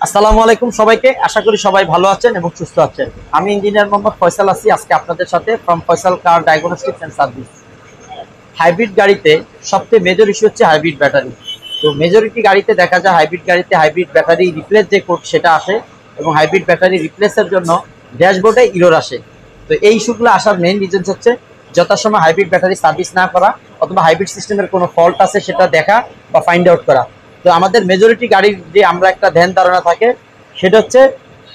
আসসালামু আলাইকুম সবাইকে। আশা করি সবাই ভালো আছেন এবং সুস্থ আছেন। আমি ইঞ্জিনিয়ার মোহাম্মদ ফয়সাল আছি আজকে আপনাদের সাথে from Faisal car diagnostics and service. Hybrid গাড়িতে সবচেয়ে মেজর ইস্যু হচ্ছে হাইব্রিড ব্যাটারি। তো মেজরিটি গাড়িতে দেখা যায় হাইব্রিড গাড়িতে হাইব্রিড ব্যাটারি রিপ্লেস যে কোড সেটা আসে এবং হাইব্রিড ব্যাটারি রিপ্লেসের জন্য ড্যাশবোর্ডে ইরর আসে। তো এই ইস্যুগুলো আসার মেইন রিজন হচ্ছে যথাসময় হাইব্রিড ব্যাটারি সার্ভিস না করা অথবা হাইব্রিড সিস্টেমের কোনো ফল্ট আছে সেটা দেখা বা ফাইন্ড আউট করা। তো আমাদের মেজরিটি গাড়ির যে আমরা একটা ধ্যান ধারণা থাকে সেটা হচ্ছে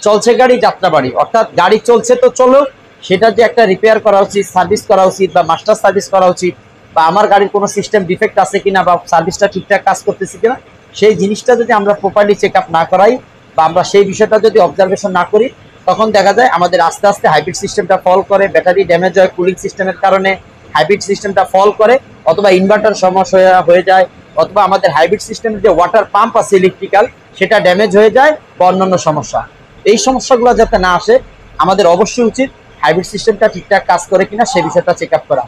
চলছে গাড়ি যাত্রা বাড়ি, অর্থাৎ গাড়ি চলছে তো চলো, সেটা যে একটা রিপেয়ার করা উচিত, সার্ভিস করা উচিত বা মাস্টার সার্ভিস করা উচিত, বা আমার গাড়ির কোনো সিস্টেম ডিফেক্ট আছে কিনা বা সার্ভিসটা ঠিকঠাক কাজ করতেছে কিনা সেই জিনিসটা যদি আমরা প্রপারলি চেক আপ না করাই বা আমরা সেই বিষয়টা যদি অবজারভেশন না করি, তখন দেখা যায় আমাদের আস্তে আস্তে হাইব্রিড সিস্টেমটা ফল করে, ব্যাটারি ড্যামেজ হয় কুলিং সিস্টেমের কারণে, হাইব্রিড সিস্টেমটা ফল করে, অথবা ইনভার্টার সমস্যা হয়ে যায়, অথবা আমাদের হাইব্রিড সিস্টেমের যে ওয়াটার পাম্প আছে ইলেকট্রিক্যাল সেটা ড্যামেজ হয়ে যায় বা অন্যান্য সমস্যা। এই সমস্যাগুলো যাতে না আসে আমাদের অবশ্যই উচিত হাইব্রিড সিস্টেমটা ঠিকঠাক কাজ করে কিনা সেই বিষয়টা চেক আপ করা।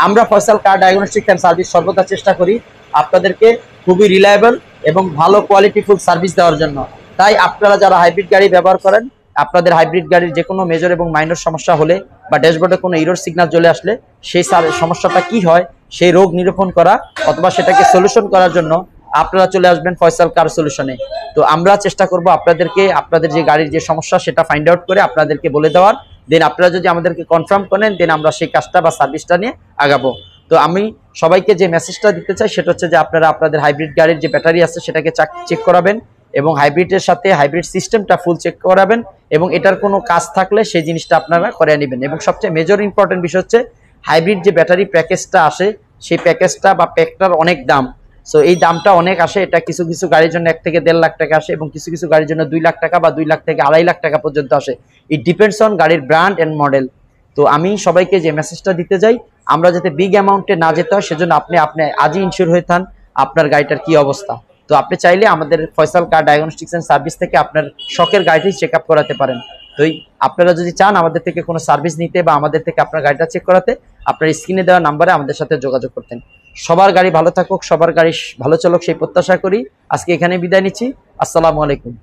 আমরা Faisal car diagnostics and service সর্বদা চেষ্টা করি আপনাদেরকে খুবই রিলায়েবল এবং ভালো কোয়ালিটিফুল সার্ভিস দেওয়ার জন্য। তাই আপনারা যারা হাইব্রিড গাড়ি ব্যবহার করেন, আপনাদের হাইব্রিড গাড়ির যে কোনো মেজর এবং মাইনর সমস্যা হলে বা ড্যাশবোর্ডে কোনো ইরর সিগন্যাল চলে আসলে সেই সমস্যাটা কি হয় সেই রোগ নিরূপণ করা অথবা সেটাকে সলিউশন করার জন্য আপনারা চলে আসবেন ফয়সাল কার সলিউশনে। তো আমরা চেষ্টা করব আপনাদেরকে আপনাদের যে গাড়ির যে সমস্যা সেটা ফাইন্ড আউট করে আপনাদেরকে বলে দেওয়ার। দেন আপনারা যদি আমাদেরকে কনফার্ম করেন দেন আমরা সেই কাজটা বা সার্ভিসটা নিয়ে আগাবো। তো আমি সবাইকে যে মেসেজটা দিতে চাই সেটা হচ্ছে যে আপনারা আপনাদের হাইব্রিড গাড়ির যে ব্যাটারি আছে সেটাকে চেক করাবেন এবং হাইব্রিডের সাথে হাইব্রিড সিস্টেমটা ফুল চেক করাবেন এবং এটার কোনো কাজ থাকলে সেই জিনিসটা আপনারা করে নেবেন। এবং সবচেয়ে মেজর ইম্পর্টেন্ট বিষয় হচ্ছে হাইব্রিড যে ব্যাটারি প্যাকেজটা আসে সেই প্যাকেজটা বা প্যাকটার অনেক দাম। সো এই দামটা অনেক আসে, এটা কিছু কিছু গাড়ির জন্য 1 থেকে 1.5 লাখ টাকা আসে এবং কিছু কিছু গাড়ির জন্য 2 লাখ টাকা বা 2 লাখ থেকে 2.5 লাখ টাকা পর্যন্ত আসে। ইট ডিপেন্ডস অন গাড়ির ব্র্যান্ড অ্যান্ড মডেল। তো আমি সবাইকে যে মেসেজটা দিতে যাই আমরা যাতে বিগ অ্যামাউন্টে না যেতে হয় সেজন্য আপনি আজই ইনশিওর হয়ে থান আপনার গাড়িটার কি অবস্থা। তো আপনি চাইলে আমাদের Faisal car diagnostics and service থেকে আপনার শখের গাড়িটি চেক আপ করাতে পারেন। তো আপনারা যদি চান আমাদের থেকে কোনো সার্ভিস নিতে বা আমাদের থেকে আপনার গাড়িটা চেক করাতে আপনার স্ক্রিনে দেওয়া নাম্বারে আমাদের সাথে যোগাযোগ করতেন। সবার গাড়ি ভালো থাকুক, সবার গাড়ি ভালো চলুক সেই প্রত্যাশা করি। আজকে এখানে বিদায় নিচ্ছি। আসসালামু আলাইকুম।